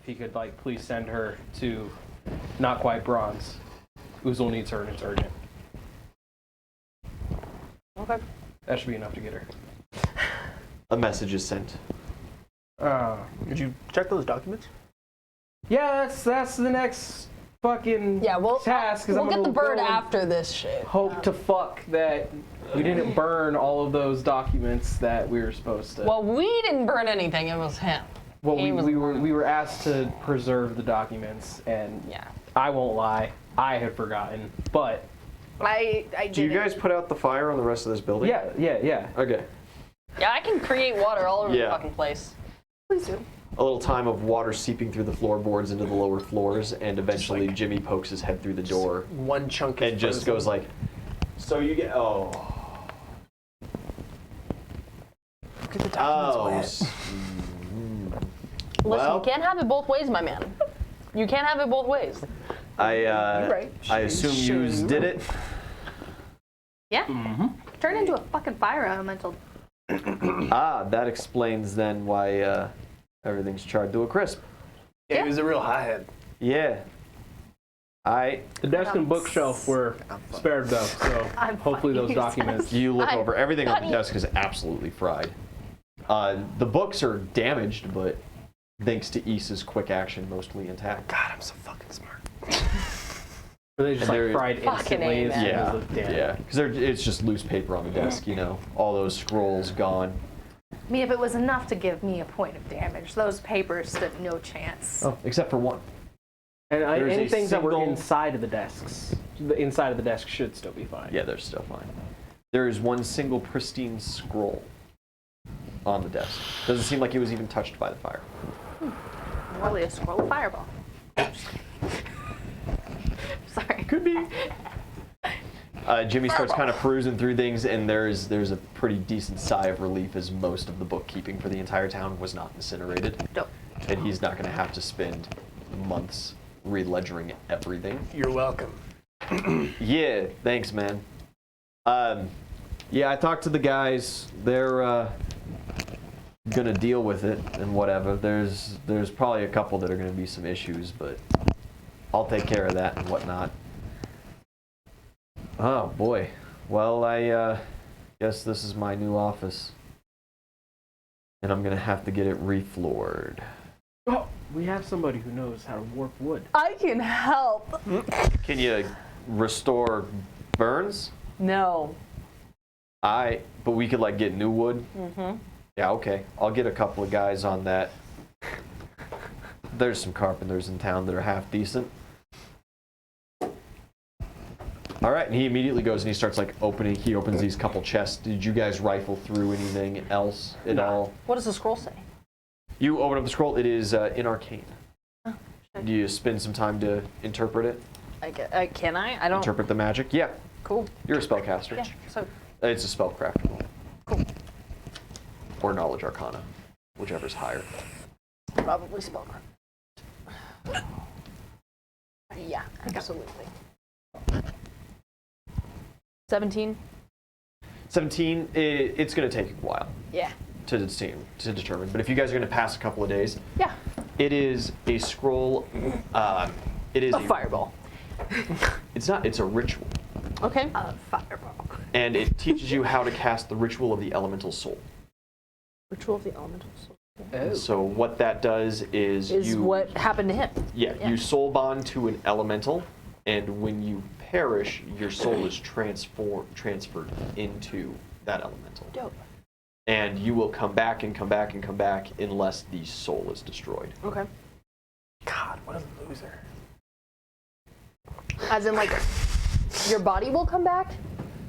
he could like please send her to not quite bronze. Uzel needs her and it's urgent. Okay. That should be enough to get her. A message is sent. Did you check those documents? Yeah, that's the next fucking task. We'll get the bird after this shit. Hope to fuck that we didn't burn all of those documents that we were supposed to. Well, we didn't burn anything. It was him. Well, we were asked to preserve the documents, and I won't lie, I had forgotten, but I did. Do you guys put out the fire on the rest of this building? Yeah. Okay. Yeah, I can create water all over the fucking place. Please do. A little time of water seeping through the floorboards into the lower floors, and eventually like, Jimmy pokes his head through the door. One chunk and just goes like, so you get Look at the documents. Listen, you can't have it both ways, my man. You can't have it both ways. I assume you did it. Yeah. Turn into a fucking fire elemental. That explains then why everything's charred to a crisp. Yeah, he was a real hothead. Yeah. The desk and bookshelf were spared though, so hopefully those documents. You look over, everything on the desk is absolutely fried. The books are damaged, but thanks to Issa's quick action, mostly intact. God, I'm so fucking smart. Were they just like fried instantly? Yeah. Because it's just loose paper on the desk, you know. All those scrolls gone. I mean, if it was enough to give me a point of damage, those papers stood no chance. Oh, except for one. And any things that were inside of the desks, the inside of the desk should still be fine. Yeah, they're still fine. There is one single pristine scroll on the desk. Doesn't seem like it was even touched by the fire. Probably a scroll fireball. Sorry. Could be. Jimmy starts kind of perusing through things, and there's a pretty decent sigh of relief as most of the bookkeeping for the entire town was not incinerated. Dope. And he's not going to have to spend months reledgering everything. You're welcome. Yeah, thanks, man. Yeah, I talked to the guys. They're gonna deal with it and whatever. There's probably a couple that are gonna be some issues, but I'll take care of that and whatnot. Oh boy. Well, I guess this is my new office, and I'm gonna have to get it refloored. Oh, we have somebody who knows how to warp wood. I can help. Can you restore burns? No. But we could like get new wood. Yeah, okay. I'll get a couple of guys on that. There's some carpenters in town that are half decent. All right, and he immediately goes and he starts like he opens these couple chests. Did you guys rifle through anything else at all? What does the scroll say? You open up the scroll. It is in arcane. Oh, Do you spend some time to interpret it? Can I? I don't. Interpret the magic? Yeah. Cool. You're a spellcaster. Yeah. So. It's a spellcraft roll. Cool. Or knowledge arcana, whichever's higher. Probably spellcraft. Yeah, absolutely. 17. 17. It's going to take a while. Yeah. To determine. But if you guys are going to pass a couple of days, yeah, it is a scroll. It is a fireball. It's not. It's a ritual. Okay. A fireball. And it teaches you how to cast the ritual of the elemental soul. Ritual of the elemental soul. Oh. So what that does is what happened to him. Yeah, you soul bond to an elemental, and when you perish, your soul is transferred into that elemental. Dope. And you will come back and come back and come back unless the soul is destroyed. Okay. God, what a loser. As in, like, your body will come back?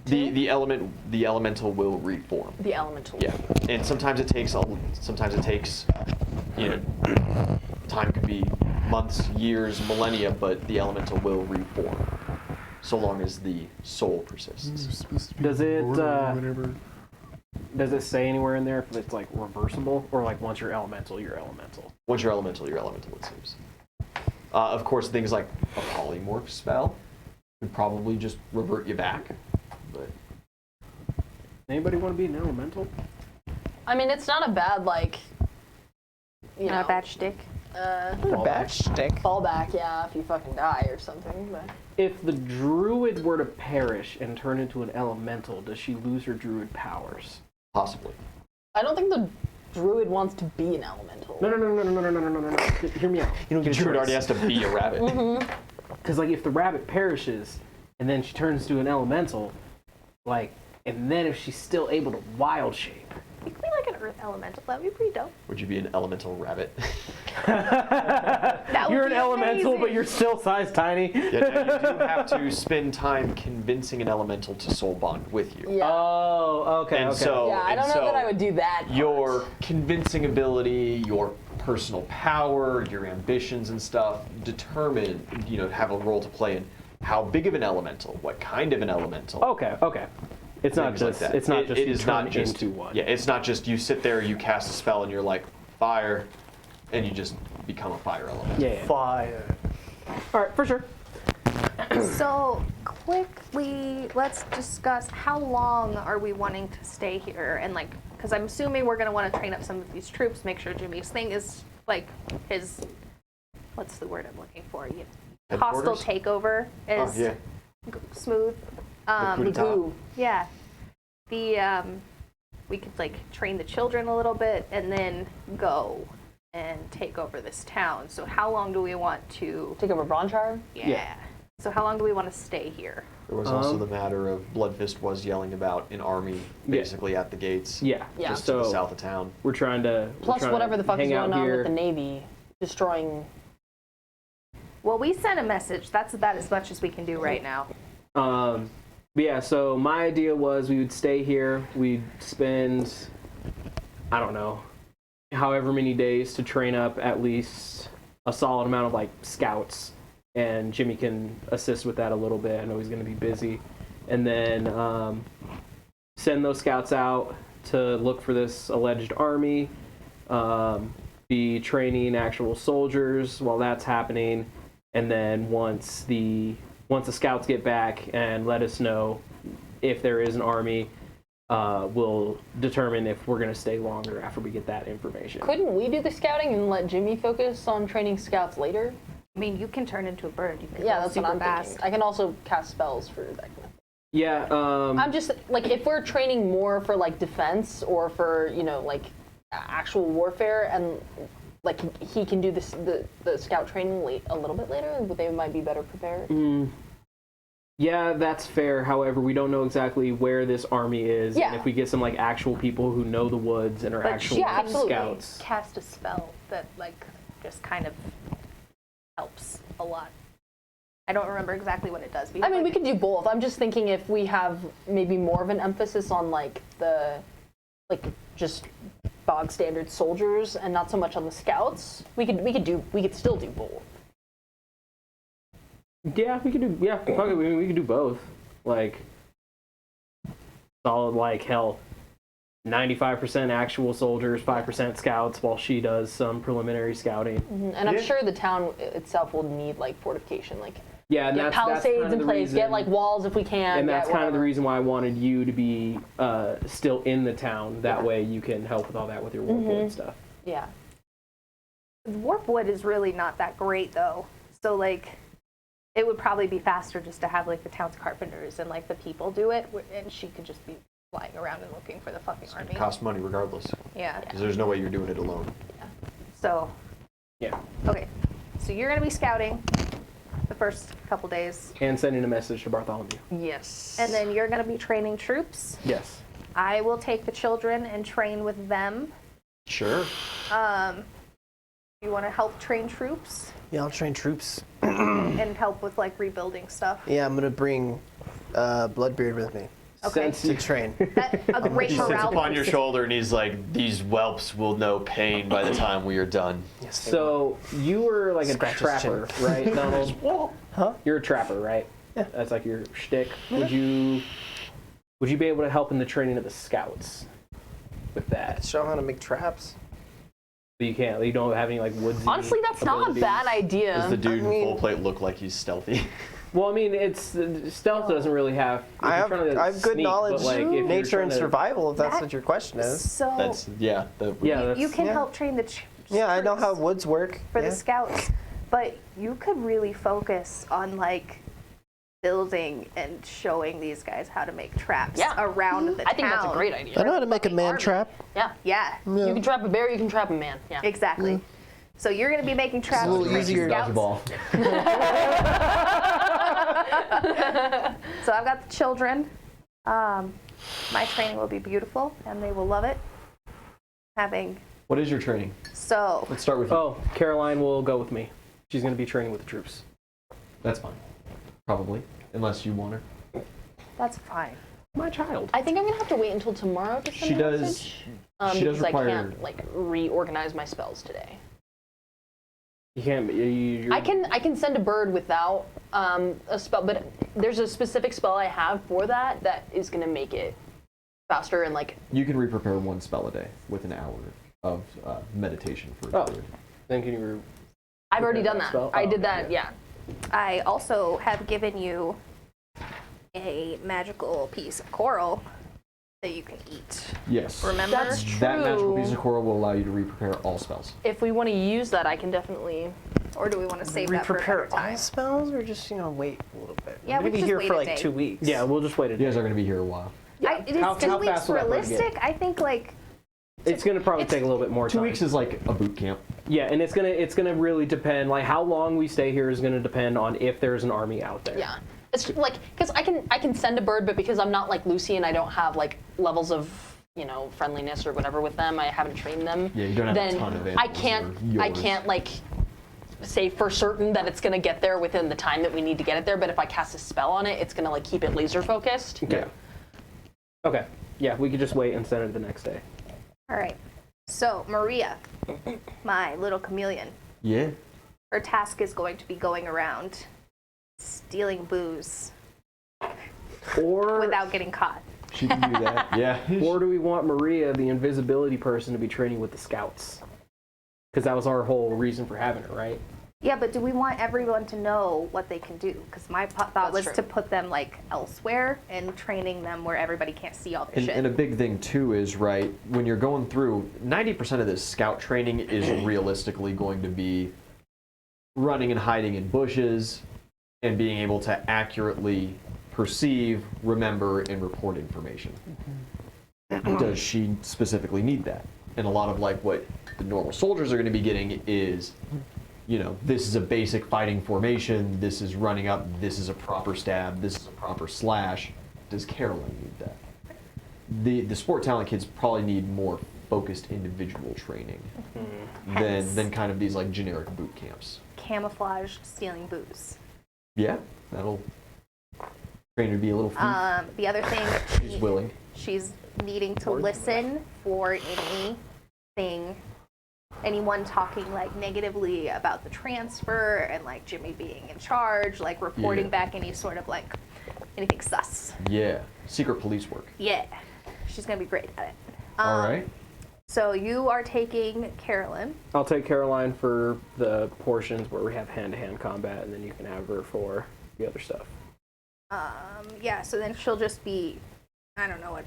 The elemental will reform. The elemental. Yeah, and sometimes it takes time could be months, years, millennia, but the elemental will reform, so long as the soul persists. Does it say anywhere in there if it's like reversible or like once you're elemental, you're elemental? Once you're elemental, it seems. Of course, things like a polymorph spell would probably just revert you back. But anybody want to be an elemental? I mean, it's not a bad, like, Not a bad shtick. Stick. Fall back, yeah, if you fucking die or something. But If the druid were to perish and turn into an elemental, does she lose her druid powers? Possibly. I don't think the druid wants to be an elemental. No. Hear me out. You don't get a Druid choice. already has to be a rabbit. Because, like, if the rabbit perishes and then she turns to an elemental, like, and then if she's still able to wild shape. You could be like an earth elemental. That'd be pretty dope. Would you be an elemental rabbit? That would You're an be elemental, amazing. but you're still size tiny. Yeah, no, you do have to spend time convincing an elemental to soul bond with you. Yeah. Oh, okay, And okay. so, Yeah, I don't know that I would do that. Your convincing ability, your personal power, your ambitions and stuff determine, have a role to play in how big of an elemental, what kind of an elemental. Okay. It's not things like just that. it's not just it you is turn not just into one. Yeah, it's not just you sit there, you cast a spell, and you're like fire, and you just become a fire element. Yeah. Fire. All right, for sure. So quickly, let's discuss how long are we wanting to stay here, and like, because I'm assuming we're gonna want to train up some of these troops, make sure Jimmy's thing is like his, what's the word I'm looking for? Hostile Headquarters? takeover is Oh, yeah. smooth. coup d'etat. Ooh. Yeah. We could like train the children a little bit and then go and take over this town. So how long do we want to? Take over Bronchar? Yeah. So how long do we want to stay here? There was also the matter of Bloodfist was yelling about an army basically at the gates. Yeah. Yeah. Just to So the south of town. we're trying to Plus whatever the fuck is hang out going on here. with the Navy. Destroying... Well, we sent a message. That's about as much as we can do right now. But yeah, so my idea was we would stay here. We'd spend, I don't know, however many days to train up at least a solid amount of like scouts, and Jimmy can assist with that a little bit. I know he's going to be busy, and then send those scouts out to look for this alleged army. Be training actual soldiers while that's happening, and then once the scouts get back and let us know if there is an army, we'll determine if we're going to stay longer after we get that information. Couldn't we do the scouting and let Jimmy focus on training scouts later? I mean, you can turn into a bird. You can Yeah, go that's super what I'm fast. thinking. I can also cast spells for that kind of thing. Yeah, I'm just, like, if we're training more for, like, defense or for, like, actual warfare, and, like, he can do this, the scout training a little bit later, they might be better prepared. yeah, that's fair. However, we don't know exactly where this army is, Yeah. and if we get some like actual people who know the woods and are But actual she Yeah, can absolutely. scouts. cast a spell that like just kind of helps a lot. I don't remember exactly what it does. I mean, we could do both. I'm just thinking if we have maybe more of an emphasis on, like, just bog standard soldiers and not so much on the scouts, we could still do both. Yeah, we could do. Yeah, fuck it, we could do both. Like solid, like hell, 95% actual soldiers, 5% scouts, while she does some preliminary scouting. And I'm sure the town itself will need, like, fortification, like, Yeah, and get that's palisades kind of in the place, reason, get, like, walls if we can. and that's get kind of the whatever. reason why I wanted you to be still in the town. That way you can help with all that with your warpwood and stuff. Yeah. Warpwood is really not that great though. So like, it would probably be faster just to have like the town's carpenters and like the people do it, and she could just be flying around and looking for the fucking army. It costs money regardless. Yeah. Because there's no way you're doing it alone. So. Yeah. Okay. So you're gonna be scouting the first couple days, And sending a message to Bartholomew. Yes. and then you're gonna be training troops. Yes. I will take the children and train with them. Sure. You want to help train troops Yeah, I'll train troops. and help with like rebuilding stuff. Yeah, I'm gonna bring Bloodbeard with me Okay. Since to train. That, a great He sits morale upon your boost. shoulder and he's like, "These whelps will know pain by the time we are done." Yes, they will. So you were like a Scratch his trapper, chin. right, Donald? Huh? You're a trapper, right? Yeah. That's like your shtick. Would you be able to help in the training of the scouts with that? Show how to make traps. But you can't. You don't have any like woodsy. honestly, that's not a abilities? bad idea. Does the dude I mean- in full plate look like he's stealthy? Well, I mean, it's stealth doesn't really have. if I you're have trying to good sneak, knowledge, but, like, if you're nature, and trying to- survival. If that's That- what your question is. So That's yeah. Yeah, that's, you can yeah. help train the Yeah, I know troops how woods work. for yeah. the scouts, but you could really focus on like building and showing these guys how to make traps Yeah. around the town. I think that's a great idea. I know how to make a man army. trap. Yeah. Yeah, You can trap a bear, you can trap a man. Yeah. exactly. So you're going to be making traps a little for the easier. scouts. Ball. So I've got the children. My training will be beautiful, and they will love it. What is your training? So Let's start with you. Oh, Caroline will go with me. She's going to be training with the troops. That's fine. Probably, unless you want her. that's fine. My child. I think I'm gonna have to wait until tomorrow to send She a does. message. She does Because require. I can't like reorganize my spells today. You can't. You're, I can send a bird without a spell, but there's a specific spell I have for that is gonna make it faster and like. You can re-prepare one spell a day with an hour of meditation for Oh. a bird. Then can you? I've already Prepare done that that. spell? I Oh, did that. yeah. Yeah. I also have given you a magical piece of coral that you can eat. Yes. Remember? That's true. That magical piece of coral will allow you to re-prepare all spells. If we want to use that, I can definitely. Or do we want to save We that for prepare another time? all spells, or just wait a little bit. Yeah, We're we gonna be just here wait for a like day. 2 weeks. Yeah, we'll just wait a You day. guys are going to be here a while. Is How 2 fast weeks will that bird realistic? I think like It's going to probably It's- take a little bit more 2 time. weeks is like a boot camp. Yeah, and it's gonna really depend. Like how long we stay here is gonna depend on if there's an army out there. Yeah. It's like because I can send a bird, but because I'm not like Lucy and I don't have like levels of friendliness or whatever with them, I haven't trained them. Yeah, you don't have then a ton of I animals can't or I yours. can't like say for certain that it's gonna get there within the time that we need to get it there. But if I cast a spell on it, it's gonna like keep it laser focused. Okay. Yeah. Okay. Yeah, we could just wait and send it the next day. all right. So Maria, my little chameleon, Yeah. her task is going to be going around stealing booze Or without getting caught. She can do that. Yeah. or do we want Maria, the invisibility person, to be training with the scouts? Because that was our whole reason for having her, right? Yeah, but do we want everyone to know what they can do? Because my thought That's was true. to put them like elsewhere and training them where everybody can't see all their shit. And a big thing too is, right, when you're going through, 90% of this scout training is realistically going to be running and hiding in bushes and being able to accurately perceive, remember, and report information. Does she specifically need that? And a lot of like what the normal soldiers are going to be getting is, this is a basic fighting formation, this is running up, this is a proper stab, this is a proper slash. Does Caroline need that? The sport talent kids probably need more focused individual training than kind of these like generic boot camps. Camouflaged stealing booze. Yeah, that'll train her to be a little thief. The other thing, She's willing. she's needing to listen for anyone talking like negatively about the transfer and like Jimmy being in charge, like reporting Yeah. back any sort of like anything sus. Yeah, secret police work. Yeah, she's gonna be great at it. All right. So you are taking Carolyn. I'll take Caroline for the portions where we have hand-to-hand combat, and then you can have her for the other stuff. Yeah, so then she'll just be, I don't know what.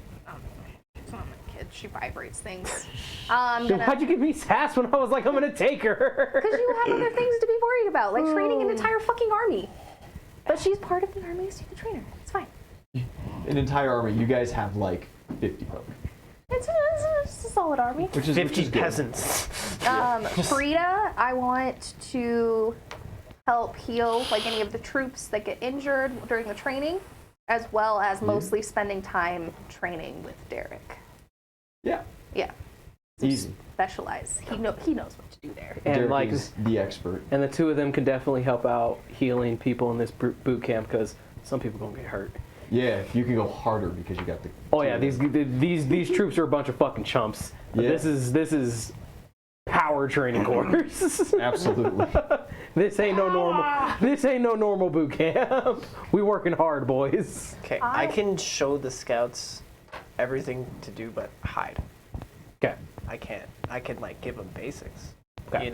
It's not my kid. She vibrates things. Then why'd you give me sass when I was like, I'm gonna take her? Because you have other things to be worried about, like training an entire fucking army. But she's part of the army, so you can train her. It's fine. An entire army. You guys have like 50 folk. It's a solid army. Which is 50 good. peasants. Frida, I want to help heal like any of the troops that get injured during the training, as well as mostly spending time training with Derek. Yeah. Yeah, Easy. specialize. He knows what to do there. And Derek like, is the expert. and the two of them can definitely help out healing people in this boot camp because some people gonna get hurt. Yeah, you can go harder because you got the. Oh yeah, these troops are a bunch of fucking chumps. Yeah. This is power training course. Absolutely. This ain't no normal. This ain't no normal boot camp. We working hard, boys. Okay, I can show the scouts everything to do but hide. Okay. I can't. I can like give them basics, Okay.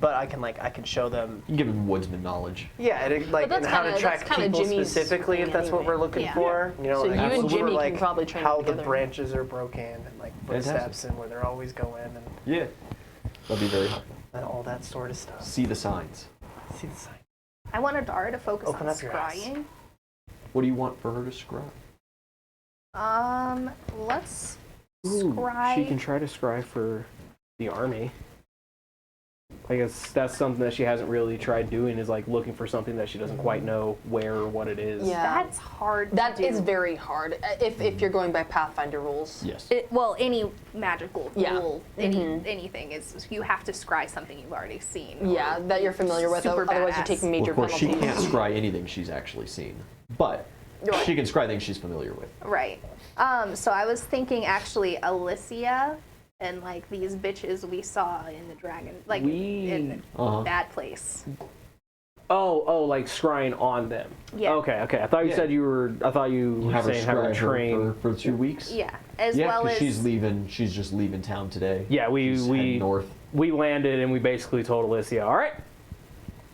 But I can show them. You can give them woodsman knowledge. Yeah, and like that's and how to kinda- track that's kinda people Jimmy's specifically if thing that's what anyway. we're looking Yeah. for. So you and absolutely, Jimmy can like probably train how together. the branches are broken and like Fantastic. footsteps and where they're always going and Yeah. That'd be very helpful. And all that sort of stuff. See the signs. See the sign. I want Adara to focus Open on up your eyes. scrying. What do you want for her to scry? Let's Ooh, scry. she can try to scry for the army. I guess that's something that she hasn't really tried doing, is like looking for something that she doesn't quite know where or what it is. Yeah. That's hard That to do. is very hard if you're going by Pathfinder rules. Yes. Well, any magical Yeah. rule, anything is you have to scry something you've already seen. Yeah, that you're familiar with. Super Otherwise, you're badass. taking Well, major of course, she penalties. can't scry anything she's actually seen, but Right. she can scry things she's familiar with. Right. So I was thinking actually Alicia and like these bitches we saw in the dragon, like in Uh-huh. that place. Oh, like scrying on them. Yeah. Okay. I thought you Yeah. said you were. I thought you were Have her saying have her scry train. for 2 weeks. Yeah. As Yeah, well 'cause as she's leaving. She's just leaving town today. Yeah, She's heading north. we landed and we basically told Alicia, all right,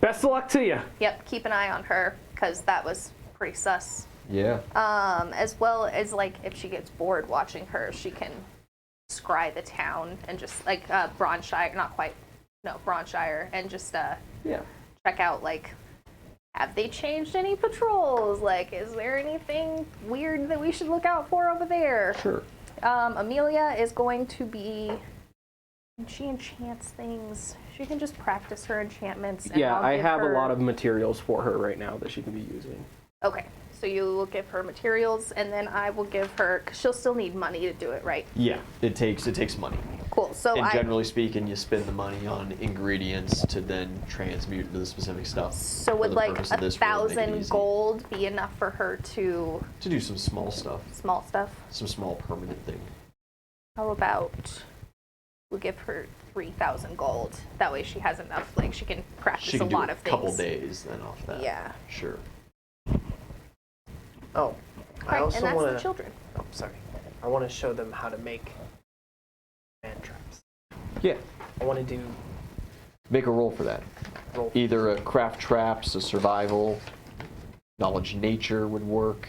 best of luck to you. Yep. Keep an eye on her because that was pretty sus. Yeah. As well as like if she gets bored watching her, she can scry the town and just like Bronshire, not quite, no Bronshire, and just Yeah. check out like have they changed any patrols? Like, is there anything weird that we should look out for over there? Sure. Amelia is going to be. She enchants things. She can just practice her enchantments. And Yeah, I'll I give have her... a lot of materials for her right now that she can be using. Okay, so you will give her materials, and then I will give her. Cause she'll still need money to do it, right? Yeah. It takes money. Cool. So And I. generally speaking, you spend the money on ingredients to then transmute into the specific stuff. So For would the like purpose of this, we're gonna make it 1,000 easy. gold be enough for her to To do some small stuff, small stuff? some small permanent thing. How about we'll give her 3,000 gold? That way she has enough. Like she can practice She can a do lot a of things. couple days then off that. Yeah. Sure. Oh, I Right, also and that's want the to. children. Oh, sorry. I want to show them how to make man traps. Yeah. I want to do Make a roll for that. roll. Either a craft traps, a survival, knowledge nature would work.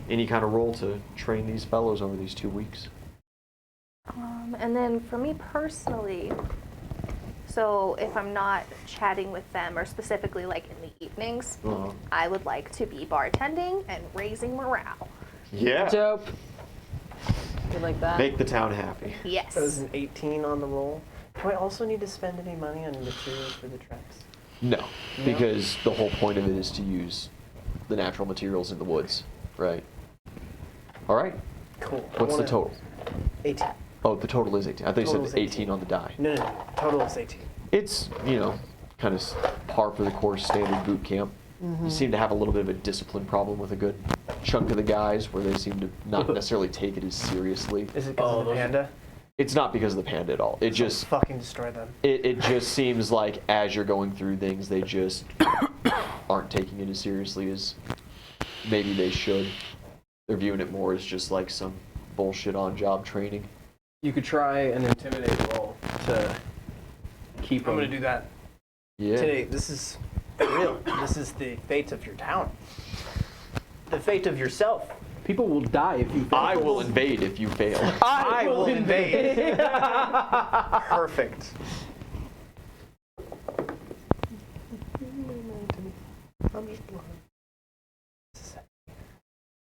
Any kind of roll to train these fellows over these 2 weeks. And then for me personally, so if I'm not chatting with them, or specifically like in the evenings, Uh-huh. I would like to be bartending and raising morale. Yeah. Dope. You like that? Make the town happy. Yes. That was an 18 on the roll. Do I also need to spend any money on materials for the traps? No, because the whole point of it is to use the natural materials in the woods, right? All right. Cool. What's the total? 18. Oh, the total is 18. I thought you Total said is 18 on the die. No. Total is 18. It's, kind of par for the course standard boot camp. You seem to have a little bit of a discipline problem with a good chunk of the guys where they seem to not necessarily take it as seriously. Is it because of the panda? It's not because of the panda at all. It just fucking destroy them. it just seems like as you're going through things, they just aren't taking it as seriously as maybe they should. They're viewing it more as just like some bullshit on-job training. You could try an intimidate roll to keep them. I'm gonna do that Yeah. today. This is real. This is the fate of your town. The fate of yourself. People will die if you fail. I will invade if you fail. I will invade. Perfect.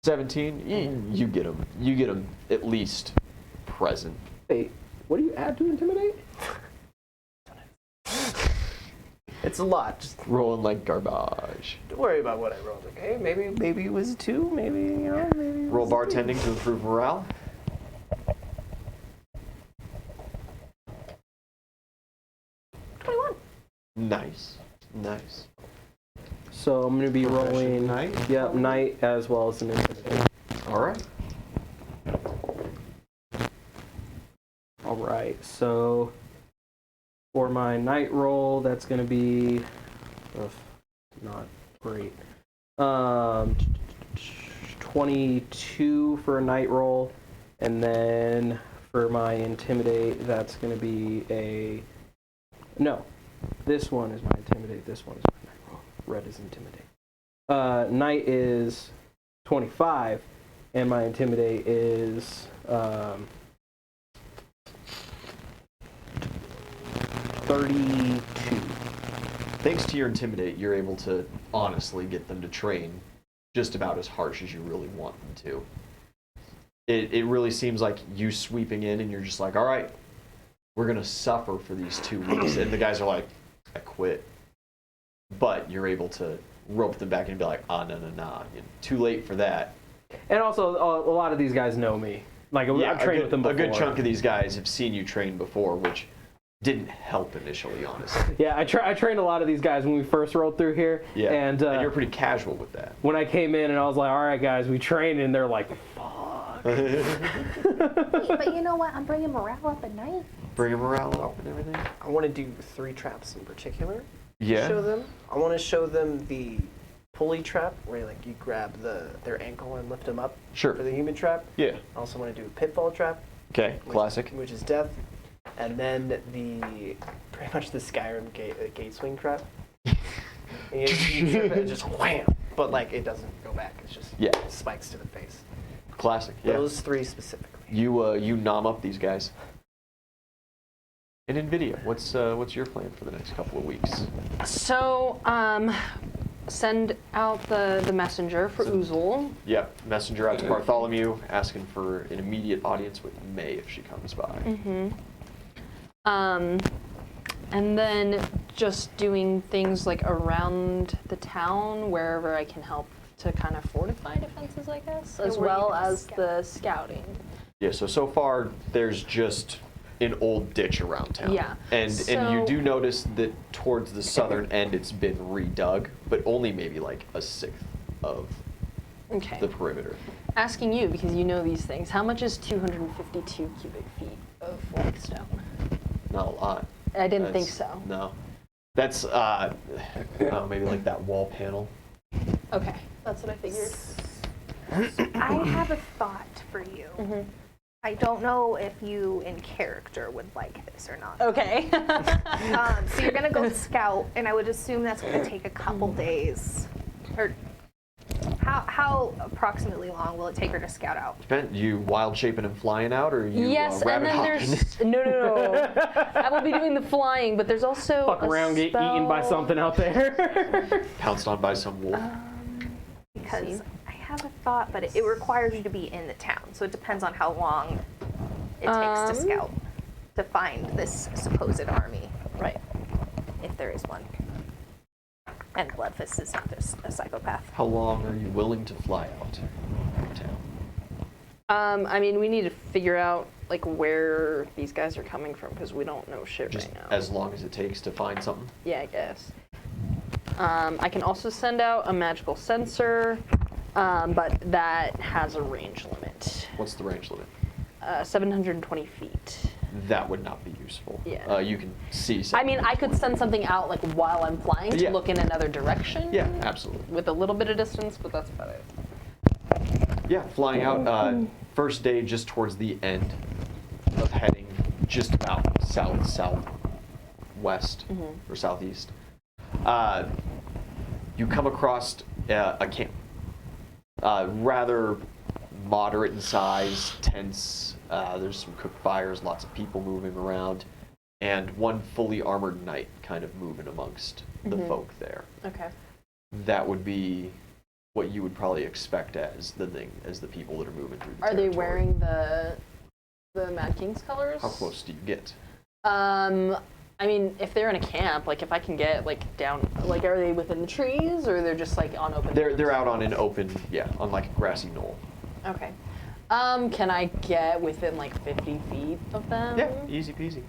17, you get them. You get them at least present. Wait, what do you add to intimidate? It's a lot. Just Rolling like garbage. don't worry about what I rolled. Okay, maybe it was a 2. Maybe maybe. It Roll was a 3. bartending to improve morale. Nice. So I'm going to be rolling Night? Yep, night as well as an intimidate. All right. All right, so for my night roll, that's going to be not great. 22 for a night roll, and then for my intimidate, that's going to be this one is my intimidate, this one is my night roll. Red is intimidate. Night is 25, and my intimidate is 32. Thanks to your Intimidate, you're able to honestly get them to train just about as harsh as you really want them to. It really seems like you sweeping in and you're just like, all right, we're going to suffer for these 2 weeks. And the guys are like, I quit. But you're able to rope them back and be like, no. Too late for that. And also, a lot of these guys know me. Like, I've trained with them before. A good chunk of these guys have seen you train before, which didn't help initially, honestly. Yeah, I trained a lot of these guys when we first rolled through here. Yeah, and you're pretty casual with that. When I came in and I was like, all right, guys, we trained, and they're like, fuck. But you know what? I'm bringing morale up at night. Bring your morale up and everything. I want to do 3 traps in particular. Yeah. Show them. I want to show them the pulley trap, where you grab their ankle and lift them up. Sure. For the human trap. Yeah. I also want to do a pitfall trap. Okay, classic. Which is death. And then pretty much the Skyrim gate swing trap. And you trip it and just wham! But it doesn't go back. It's just spikes to the face. Classic. Yeah. Those 3 specifically. You nom up these guys. And NVIDIA, what's your plan for the next couple of weeks? So, send out the messenger for Uzul. Yep, messenger out to Bartholomew, asking for an immediate audience with May if she comes by. Mm-hmm. And then just doing things around the town, wherever I can help to kind of fortify defenses, I guess, as well as the scouting. Yeah, so far there's just an old ditch around town. Yeah. And you do notice that towards the southern end it's been redug, but only maybe a sixth of the perimeter. Asking you, because you know these things, how much is 252 cubic feet of flagstone? Not a lot. I didn't think so. No. That's maybe that wall panel. Okay, that's what I figured. I have a thought for you. Mm-hmm. I don't know if you in character would like this or not. Okay. So you're gonna go scout, and I would assume that's gonna take a couple days. Or how approximately long will it take her to scout out? You wild shaping and flying out, or you yes, and rabbit then hopping? there's no. I will be doing the flying, but there's also Fuck around, get eaten by something out there. Pounced on by some wolf. Because I have a thought, but it requires you to be in the town, so it depends on how long it takes to scout to find this supposed army. Right. If there is one. And Bloodfist is not just a psychopath. How long are you willing to fly out of town? I mean, we need to figure out where these guys are coming from because we don't know shit Just right now. as long as it takes to find something? Yeah, I guess. I can also send out a magical sensor, but that has a range limit. What's the range limit? 720 feet. That would not be useful. Yeah. You can see I mean, I could send something out while I'm flying to look in another direction. Yeah, absolutely. With a little bit of distance, but that's about it. Yeah, flying out. First day, just towards the end of heading just about southwest or southeast. You come across a camp. Rather moderate in size, tents. There's some cooked fires, lots of people moving around, and one fully armored knight kind of moving amongst the folk there. Okay. That would be what you would probably expect as the people that are moving through the Are they territory. wearing the Mad King's colors? How close do you get? I mean, if they're in a camp, if I can get down, are they within the trees or they're just on open? They're out on an open, on a grassy knoll. Okay. Can I get within 50 feet of them? Yeah, easy peasy.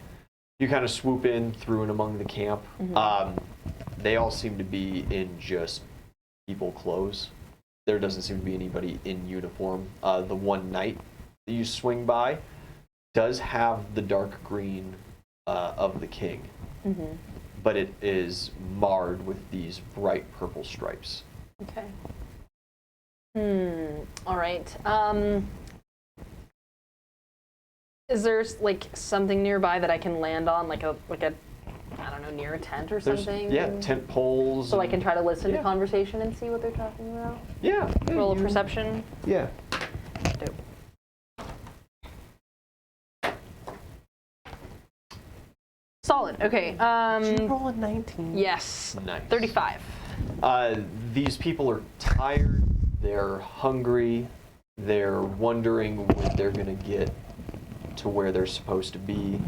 You kind of swoop in through and among the camp. They all seem to be in just people clothes. There doesn't seem to be anybody in uniform. The one knight that you swing by does have the dark green of the king, but it is marred with these bright purple stripes. Okay. All right. Is there something nearby that I can land on, like a I don't know, near a tent or something? Tent poles. So I can try to listen to conversation and see what they're talking about? Yeah. Roll of perception? Yeah. Dope. Solid. Okay. Did you roll a 19? Yes. Nice. 35. These people are tired, they're hungry, they're wondering when they're going to get to where they're supposed to be.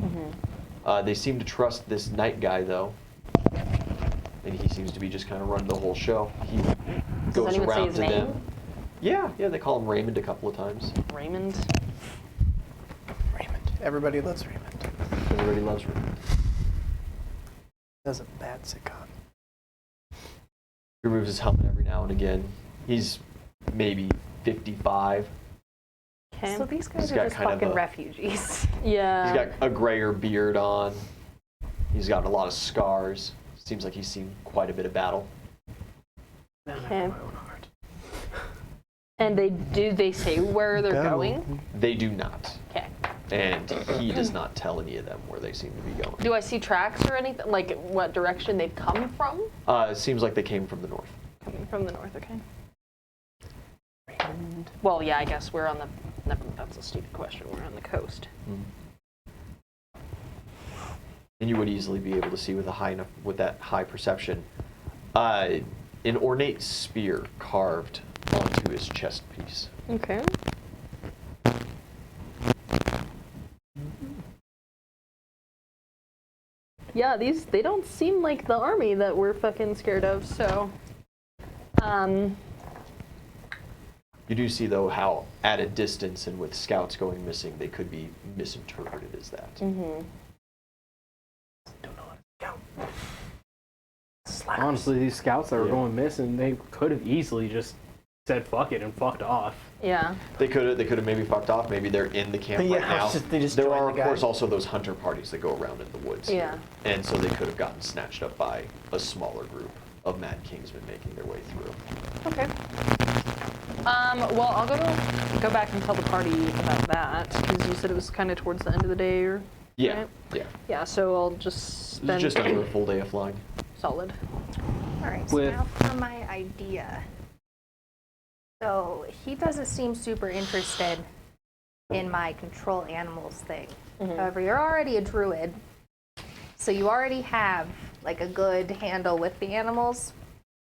They seem to trust this night guy, though. And he seems to be just kind of running the whole show. He goes anyone say around his to name? them. Yeah, they call him Raymond a couple of times. Raymond. Raymond. Everybody loves Raymond. Everybody loves Raymond. That's a bad sitcom. He removes his helmet every now and again. He's maybe 55. Okay. So these guys He's are got just kind of fucking a- refugees. Yeah. He's got a grayer beard on. He's got a lot of scars. Seems like he's seen quite a bit of battle. Okay. And they say where they're going? They do not. Okay. And he does not tell any of them where they seem to be going. Do I see tracks or anything? Like what direction they've come from? It seems like they came from the north. Coming from the north, okay. Well, yeah, I guess we're on the. Never, that's a stupid question. We're on the coast. And you would easily be able to see with that high perception, an ornate spear carved onto his chest piece. Okay. Yeah, they don't seem like the army that we're fucking scared of, so. You do see, though, how at a distance and with scouts going missing, they could be misinterpreted as that. Don't know how to scout. Honestly, these scouts that were Yeah. going missing, they could have easily just said fuck it and fucked off. Yeah. They could have maybe fucked off. Maybe they're in the camp Yeah, right now. they just there joined are, the of guy. course, also those hunter parties that go around in the woods. Yeah. Here. And so they could have gotten snatched up by a smaller group of Mad Kingsmen making their way through. Okay. Well, I'll go back and tell the party about that because you said it was kind of towards the end of the day, or Yeah, right? yeah. Yeah. So I'll just This spend is just under a full day of flying. solid. All right, so With- now for my idea. So he doesn't seem super interested in my control animals thing. However, you're already a druid, so you already have like a good handle with the animals.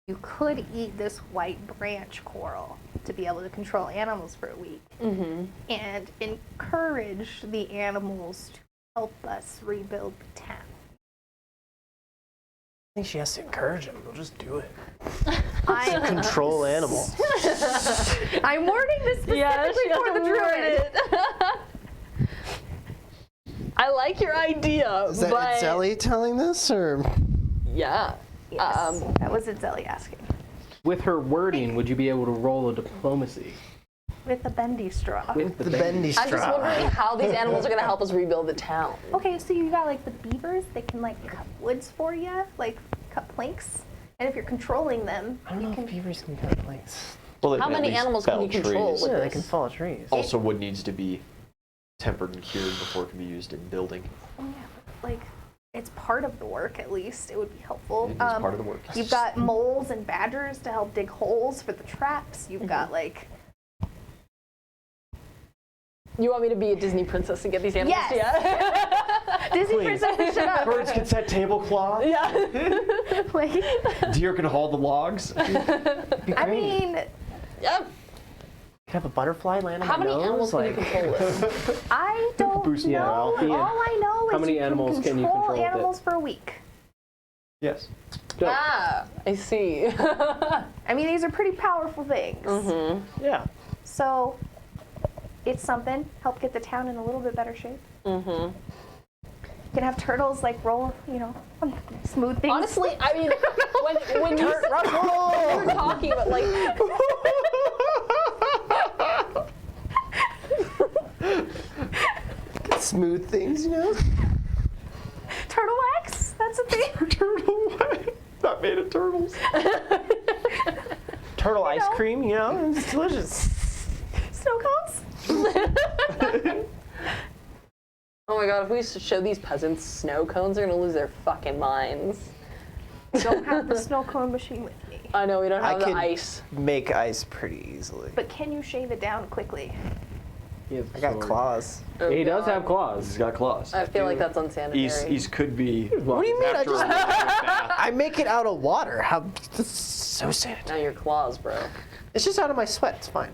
You could eat this white branch coral to be able to control animals for a week and encourage the animals to help us rebuild the town. I think she has to encourage him. We'll just do it. I Control animals. I'm wording this specifically for the druid. I like your idea, Is that but Zelly telling this, or? yeah. Yes, that was Zelly asking. With her wording, would you be able to roll a diplomacy? With a bendy straw. With The bendy I'm just straw. wondering how these animals are going to help us rebuild the town. Okay, so you got like the beavers, they can like cut woods for you, like cut planks. And if you're controlling them, I don't know you if can. beavers can cut planks. Well, they How can at many least animals can fell you control trees. with Yeah, they this? can fall trees. Also, wood needs to be tempered and cured before it can be used in building. Oh, yeah, but, like, it's part of the work at least. It would be helpful. It is part of the work. You've got moles and badgers to help dig holes for the traps. You've got like. You want me to be a Disney princess and get these animals? Yes. Yeah. Disney princess, shut up. Birds can set tablecloth. Yeah. Like, Deer can haul the logs. I mean, Yep. Have a butterfly land on How my many nose? animals can you like, control with? I don't Boost know. morale. All I know is How many you animals can can you control control with it? animals for a week. Yes. Ah, I see. I mean, these are pretty powerful things. Yeah. So, it's something. Help get the town in a little bit better shape. You can have turtles like roll, smooth things. Honestly, I mean, when you were talking about like, Smooth things, turtle wax. That's a thing. Turtle wax. Not made of turtles. Turtle ice cream, it's delicious. Snow cones. oh my god, if we show these peasants snow cones, they're gonna lose their fucking minds. I don't have the snow cone machine with me. I know we don't I have the could- ice. Make ice pretty easily. But can you shave it down quickly? I got claws. Oh, He does God. have claws. He's got claws. I feel like that's unsanitary. He's could be. What do you mean? After a bath. I make it out of water. How? That's so sanitary. Now your claws, bro. It's just out of my sweat. It's fine.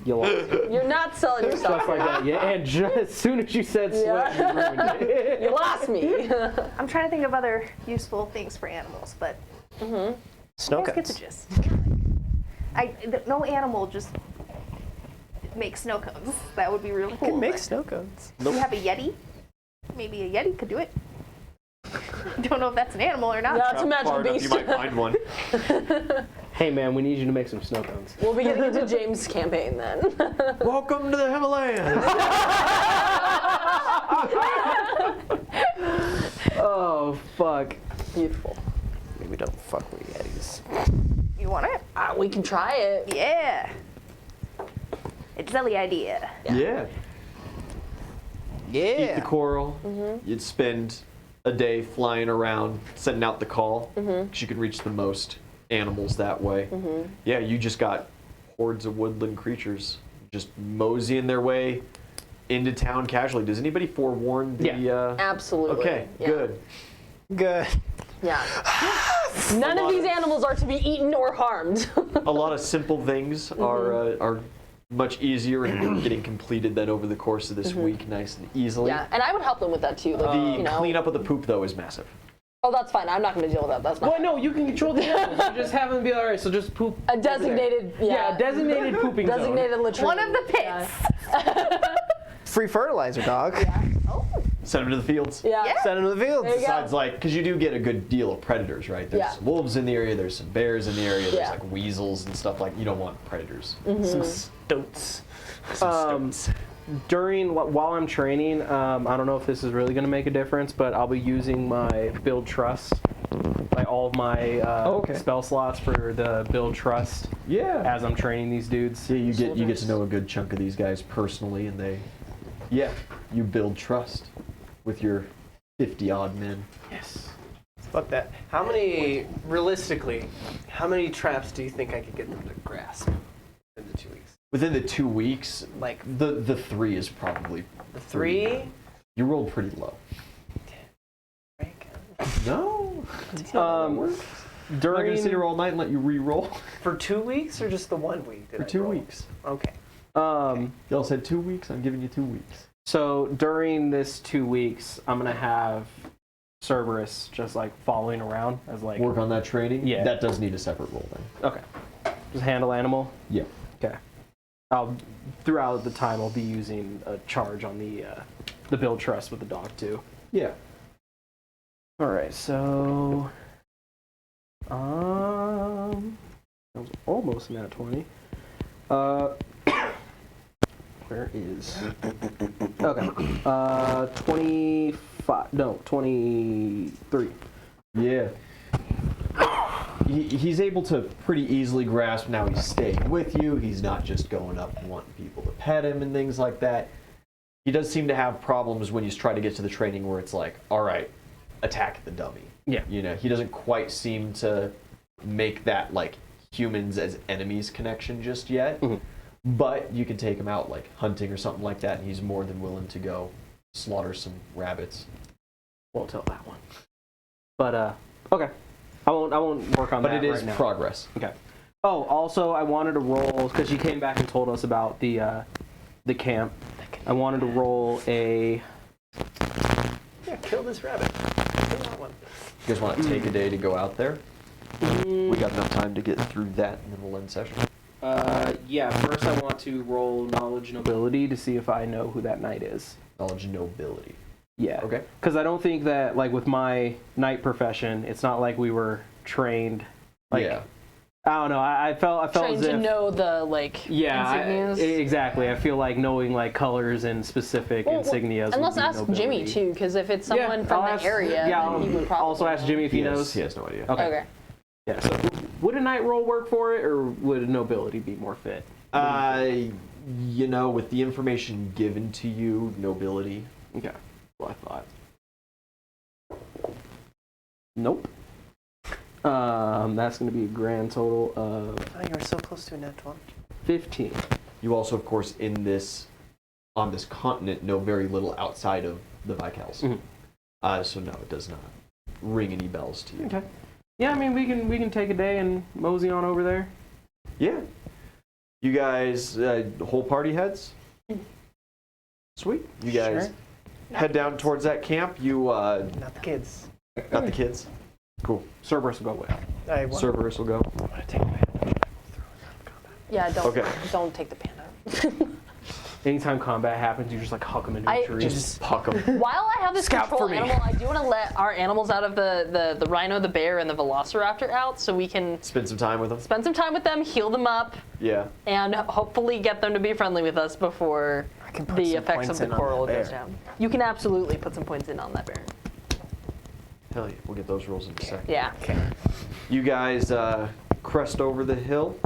You lost it. You're not selling your stuff Stuff like that. Yeah, and just as soon as you said sweat, you ruined it. You lost me. I'm trying to think of other useful things for animals, but Snow you guys get the cones. gist. No animal just makes snow cones. That would be really You cool. can make but snow cones. You have a Yeti? Maybe a Yeti could do it. Don't know if that's an animal or not. That's a magical Far enough, beast. you might find one. Hey man, we need you to make some snow cones. We'll be getting into James' campaign then. Welcome to the Himalayas. Oh fuck. Beautiful. Maybe don't fuck with Yetis. You want it? We can try it. Yeah. It's a silly idea. Yeah. Eat Yeah. the coral. You'd spend a day flying around, sending out the call. 'Cause you could reach the most animals that way. Yeah, you just got hordes of woodland creatures just moseying their way into town casually. Does anybody forewarn the? Absolutely. Okay, Yeah. good. Good. Yeah. None of these animals are to be eaten or harmed. A lot of simple things are much easier and getting completed than over the course of this week, nice and easily. Yeah, and I would help them with that too. Like, The you know. cleanup of the poop though is massive. Oh, that's fine. I'm not going to deal with that. That's not Well, no, you can control the animals. You just have them be alright. So just poop. a designated. Yeah, Yeah, designated pooping zone. designated latrine. One of the pits. Free fertilizer, dog. Send them to the fields. Yeah. Yeah. Send them to the fields. There you go. Besides, like, because you do get a good deal of predators, right? There's Yeah. some wolves in the area, there's some bears in the area, there's Yeah. like weasels and stuff like. You don't want predators. Some stoats. Some stoats. While I'm training, I don't know if this is really going to make a difference, but I'll be using my build trust, like all of my okay. spell slots for the build trust Yeah. as I'm training these dudes. Yeah, you get to know a good chunk of these guys personally, and you build trust with your 50 odd men. Yes. Fuck that. Realistically, how many traps do you think I could get them to grasp in the 2 weeks? Within the 2 weeks, Like the 3 is probably the 3? You rolled pretty low. No. We're not During gonna sit here all night and let you re-roll For 2 weeks or just the 1 week? for 2 weeks. Okay. Y'all said 2 weeks. I'm giving you 2 weeks. So during this 2 weeks, I'm gonna have Cerberus just like following around as like Work on that training. Yeah. That does need a separate roll then. okay, just handle animal. Yeah. Okay. Throughout the time I'll be using a charge on the build trust with the dog too. Yeah. All right, so that was almost nat 20. Where is? Okay. 25. No, 23. Yeah. He's able to pretty easily grasp now he's staying with you. He's not just going up and wanting people to pet him and things like that. He does seem to have problems when he's trying to get to the training where it's like, all right, attack the dummy. Yeah. You know, he doesn't quite seem to make that like humans as enemies connection just yet. Mhm. But you can take him out like hunting or something like that, and he's more than willing to go slaughter some rabbits. Won't tell that one. But okay. I won't work on But that it is right now. progress. Okay. Oh, also I wanted to roll because she came back and told us about the camp. I wanted to roll a. Yeah, kill this rabbit. Kill that one. You guys want to take a day to go out there? We got enough time to get through that, and then we'll end session. Yeah. First, I want to roll knowledge nobility to see if I know who that knight is. Knowledge and nobility. Yeah. Okay. Because I don't think that like with my knight profession, it's not like we were trained. Like, yeah. I don't know. I felt Trained as to if. know the like insignias. Exactly. I feel like knowing like colors and specific insignias. And would let's be ask Jimmy nobility. too, because if it's someone from I'll the ask- area, Yeah, then he would I'll probably also ask Jimmy if he knows. He has no idea. Okay. Okay. Yeah. So would a knight roll work for it, or would nobility be more fit? You know, with the information given to you, nobility. Okay. Well, I thought. Nope. That's going to be a grand total of Oh, you were so close to a nat 20. 15. You also, of course, on this continent, know very little outside of the Vikels. So no, it does not ring any bells to you. Okay. Yeah, I mean, we can take a day and mosey on over there. Yeah. You guys, whole party heads? Sweet. You guys head down towards that camp. You, Not the kids. not the kids. Cool. Cerberus will go with. I want Cerberus will go. to take my Yeah, Okay. don't take the panda. Anytime combat happens, you just like huck them into a tree. Just puck them. While I have this Scout control for me. animal, I do want to let our animals out of the rhino, the bear, and the velociraptor out, so we can Spend some time with them. spend some time with them, heal them up, Yeah. and hopefully get them to be friendly with us before can put the some effects of points the in on coral that goes bear. down. You can absolutely put some points in on that bear. Hell yeah. We'll get those rolls in a second. Yeah. You guys crest over the hill,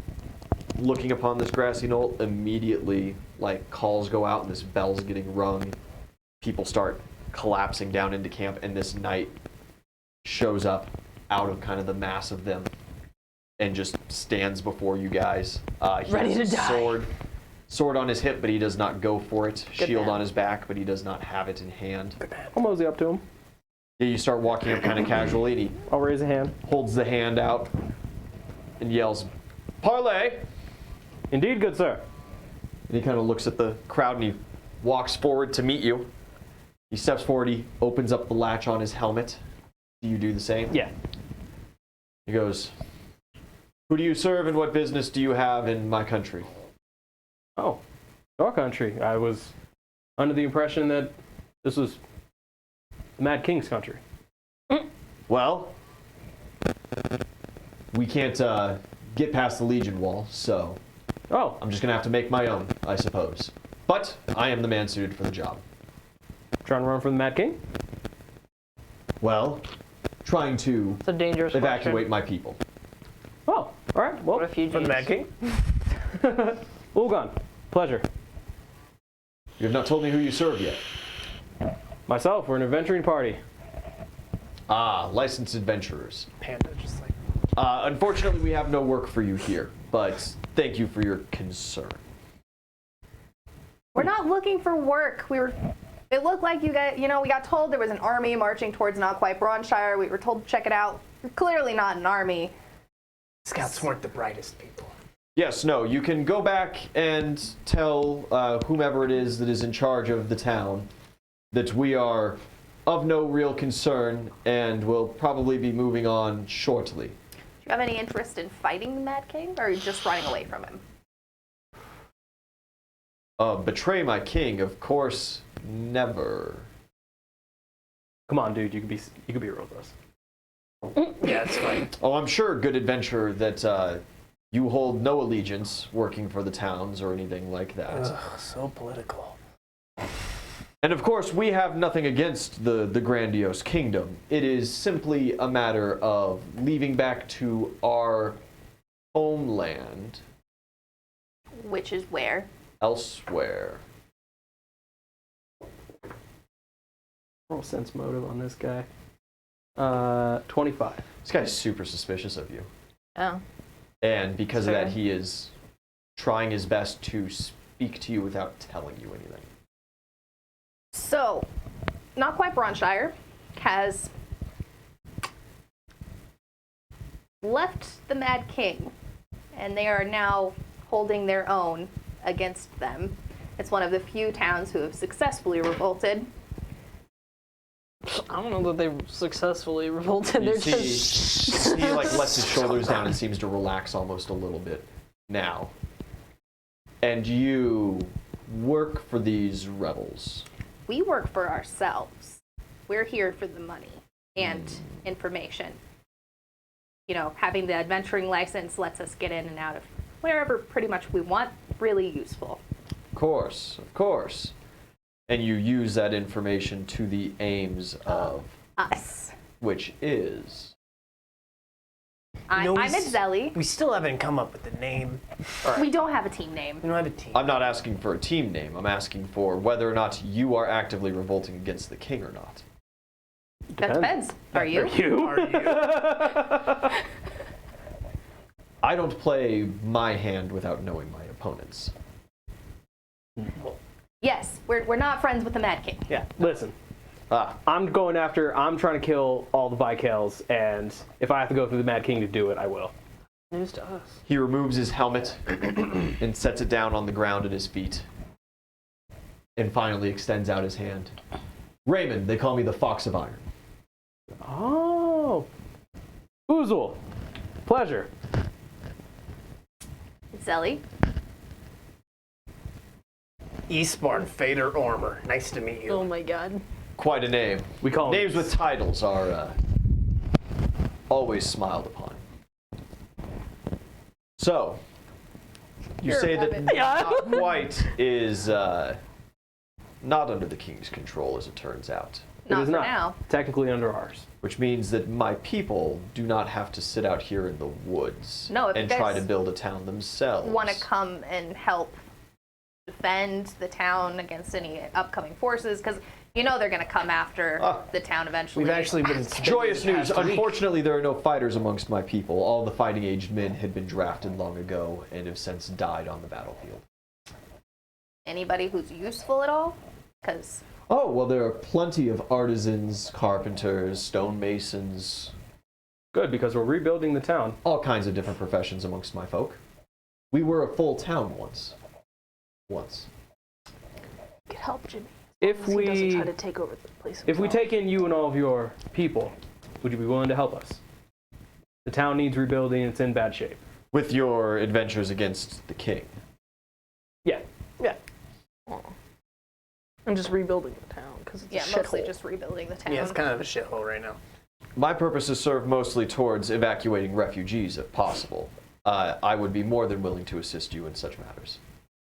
looking upon this grassy knoll. Immediately, like, calls go out and this bell's getting rung. People start collapsing down into camp, and this knight shows up out of kind of the mass of them and just stands before you guys. He Ready has to a die. sword on his hip, but he does not go for it. Good Shield man. on his back, but he does not have it in hand. I'll mosey up to him. Yeah, you start walking up kind of casually, and he I'll raise a hand. holds the hand out and yells, "Parlay!" Indeed, good sir. And he kind of looks at the crowd and he walks forward to meet you. He steps forward, he opens up the latch on his helmet. Do you do the same? Yeah. He goes, "Who do you serve and what business do you have in my country?" Oh, your country. I was under the impression that this was the Mad King's country. Well, we can't get past the Legion wall, so Oh, I'm just going to have to make my own, I suppose. But I am the man suited for the job. trying to run from the Mad King? Well, trying to It's a dangerous evacuate my people. Oh, all right. Well, refugees. For the Mad King? Ulgon, pleasure. You have not told me who you serve yet. Myself, we're an adventuring party. Ah, licensed adventurers. Panda, just like. Unfortunately, we have no work for you here, but thank you for your concern. We're not looking for work. It looked like you guys, we got told there was an army marching towards Not Quite Braunshire. We were told to check it out. You're clearly not an army. Scouts weren't the brightest people. Yes, no, you can go back and tell whomever it is that is in charge of the town that we are of no real concern and will probably be moving on shortly. Do you have any interest in fighting the Mad King, or are you just running away from him? Betray my king, of course, never. Come on, dude. You could be real with us. Yeah, it's fine. Oh, I'm sure, good adventurer, that you hold no allegiance working for the towns or anything like that. Ugh, so political. And of course, we have nothing against the grandiose kingdom. It is simply a matter of leaving back to our homeland Which is where? elsewhere. Roll sense motive on this guy. 25. This guy's super suspicious of you. Oh. And because of that, Fair. he is trying his best to speak to you without telling you anything. So, Not Quite Braunshire has left the Mad King, and they are now holding their own against them. It's one of the few towns who have successfully revolted. I don't know that they successfully revolted. You They're see, just. he like lets his shoulders down and seems to relax almost a little bit now. And you work for these rebels. We work for ourselves. We're here for the money and information. Having the adventuring license lets us get in and out of wherever pretty much we want. Really useful. Of course. And you use that information to the aims of Us. which is I'm Edzeli. We still haven't come up with the name. We don't have a team name. We don't have a team. I'm not asking for a team name. I'm asking for whether or not you are actively revolting against the king or not. That depends. Are you? Are you? I don't play my hand without knowing my opponents. We're not friends with the Mad King. Yeah, listen. Ah, I'm trying to kill all the Vikels, and if I have to go through the Mad King to do it, I will. News to us. he removes his helmet and sets it down on the ground at his feet. And finally extends out his hand. Raymond, they call me the Fox of Iron. Oh. Oozle. Pleasure. Zelly. Eastbourne Fader Ormer. Nice to meet you. Oh my god. Quite a name. We call Names him. with titles are always smiled upon. So, you You're say a that woman. not quite is not under the king's control, as it turns out. It Not is for not now. technically under ours. Which means that my people do not have to sit out here in the woods No, if and you try guys to build a town themselves. Want to come and help defend the town against any upcoming forces? Because you know they're going to come after the town eventually. We've actually been Joyous news. past week. Unfortunately, there are no fighters amongst my people. All the fighting-aged men had been drafted long ago and have since died on the battlefield. Anybody who's useful at all? Because Oh, well, there are plenty of artisans, carpenters, stonemasons, Good, because we're rebuilding the town. all kinds of different professions amongst my folk. We were a full town once. Could help Jimmy. If He doesn't we try to take over the place. if we himself. take in you and all of your people, would you be willing to help us? The town needs rebuilding. It's in bad shape. With your adventures against the king. Yeah. Yeah. I'm just rebuilding the town because it's yeah, a mostly shithole. just rebuilding the town. Yeah, it's kind of a shithole right now. My purposes serve mostly towards evacuating refugees if possible. I would be more than willing to assist you in such matters.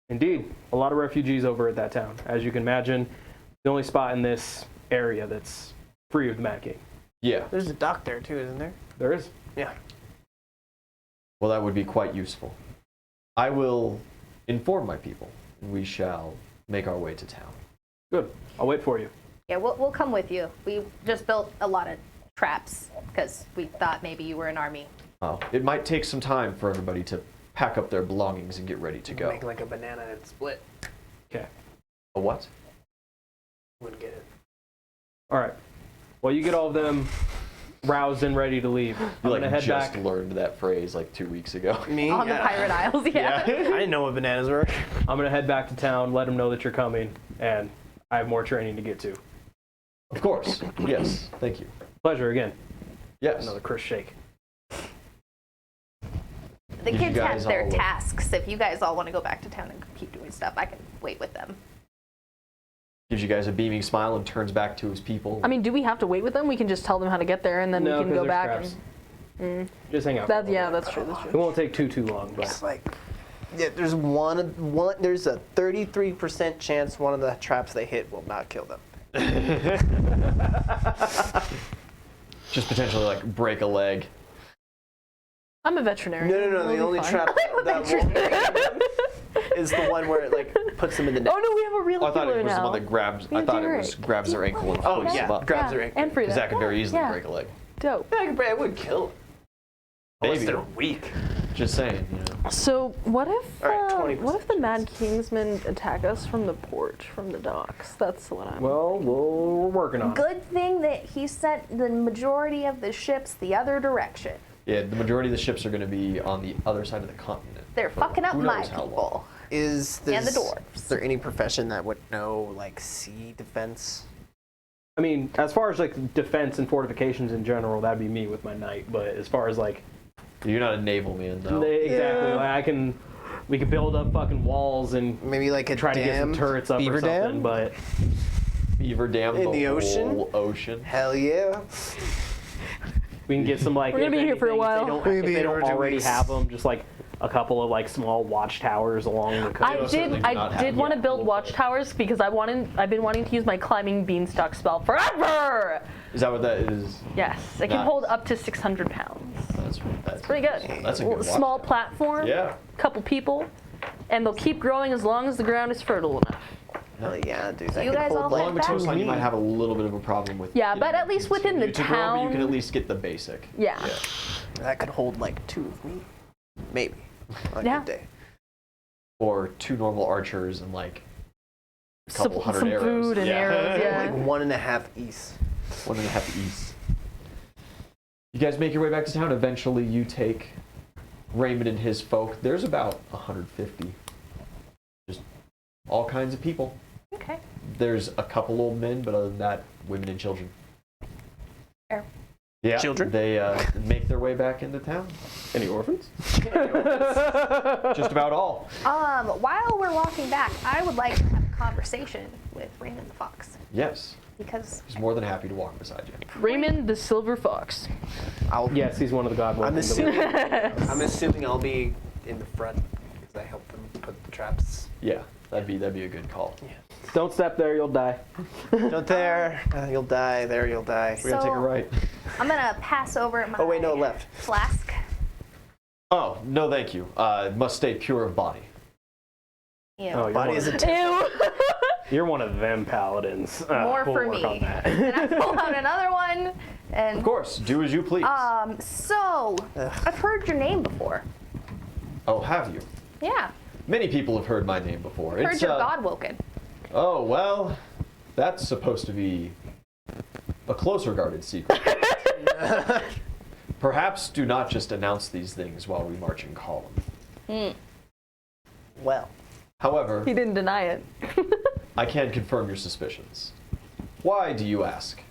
Indeed, a lot of refugees over at that town. As you can imagine, the only spot in this area that's free of the Mad King. Yeah, There's a dock there too, isn't there? There is. Yeah. well, that would be quite useful. I will inform my people, and we shall make our way to town. Good. I'll wait for you. Yeah, we'll come with you. We just built a lot of traps because we thought maybe you were an army. Oh, it might take some time for everybody to pack up their belongings and get ready to go. Make like a banana and split. Okay. A what? Wouldn't get it. All right. Well, you get all of them roused and ready to leave. I'm You gonna head just back. learned that phrase like 2 weeks ago. Me? On the Pirate Isles, yeah. I didn't know what bananas were. I'm gonna head back to town, let them know that you're coming, and I have more training to get to. Of course. Yes. Thank you. Pleasure again. Yes. Another Chris shake. The Did you kids have guys their all- tasks. If you guys all want to go back to town and keep doing stuff, I can wait with them. Gives you guys a beaming smile and turns back to his people. I mean, do we have to wait with them? We can just tell them how to get there, and then No, we can 'cause go they're back scraps. and. Just hang out. That, yeah, that's true. That's It true. won't take too long, but It's like, yeah, there's there's a 33% chance one of the traps they hit will not kill them. Just potentially like break a leg. I'm a veterinarian. No, We'll the be only fine. trap that won't is the one where it like puts them in the net. Oh no, we have a real Oh, I thought healer it was the now. one that grabs. I Yeah, thought it Derek. was grabs their ankle and Oh pulls yeah, them up. grabs their ankle. And Frida. Because that could very easily Yeah. break a leg. Dope. I would kill them. Unless Maybe. they're weak. Just saying, you know. So what if All right, 20% what if the Mad Kingsmen attack us from the porch, from the docks? That's what I'm. well, we're working on it. Good thing that he sent the majority of the ships the other direction. Yeah, the majority of the ships are going to be on the other side of the continent. They're for fucking up who my knows how long. people. Is And the this, dwarves. Is there any profession that would know like sea defense? I mean, as far as like defense and fortifications in general, that'd be me with my knight. But as far as like You're not a naval man, though. exactly, Yeah. like we could build up fucking walls and Maybe like a try to get some dam? turrets up Beaver or something. dam? But Beaver Dam, In the ocean? whole ocean. Hell yeah. we can get some like. We're gonna if be here for a anything, while. If they don't, We'll if be they here don't for 2 already weeks. have them, just like a couple of like small watchtowers along the coast. I certainly did. do I not did have want to yet. build watchtowers because I've been wanting to use my climbing beanstalk spell forever. Is that what that is? Yes, it can Nice. hold up to 600 pounds. That's Pretty good. That's a good Small watchtower. platform. Yeah. Couple people, and they'll keep growing as long as the ground is fertile enough. Hell yeah, dude. That you could guys hold all like Along the back? coastline, you might have a little bit of a problem with. Yeah, getting but at them least to within the continue to grow, but you can town- at least get the basic. Yeah. that could hold like 2 of me. Maybe. On a Yeah. good day. Or 2 normal archers and like couple hundred some arrows. food and arrows, yeah. Like 1.5 east. 1.5 east. You guys make your way back to town. Eventually, you take Raymond and his folk. There's about 150. Just all kinds of people. Okay. There's a couple old men, but other than that, women and children. Fair. Yeah, Children? They make their way back into town. Any orphans? Just about all. While we're walking back, I would like to have a conversation with Raymond the Fox Yes, because he's more than happy to walk beside you. Raymond the Silver Fox. Yes, he's one of the god I'm ones. assuming I'll be in the front because I helped them put the traps. Yeah, that'd be a good call. Don't step there, you'll die. Don't there, you'll die. There, you'll die. We're gonna take a So- right. I'm gonna pass over my Oh wait, no, left. flask. Oh no, thank you. Must stay pure of body. You Oh, know, you're Body one is of, a Ew. you're one of them paladins. more We'll for work me. on that. And I pull out another one, and Of course, do as you please. so I've heard your name before. Oh, have you? Yeah, Many people have heard my name before. heard you're God woken. Oh well, that's supposed to be a close regarded secret. Perhaps do not just announce these things while we march in column. well. However, He didn't deny it. I can confirm your suspicions. Why do you ask?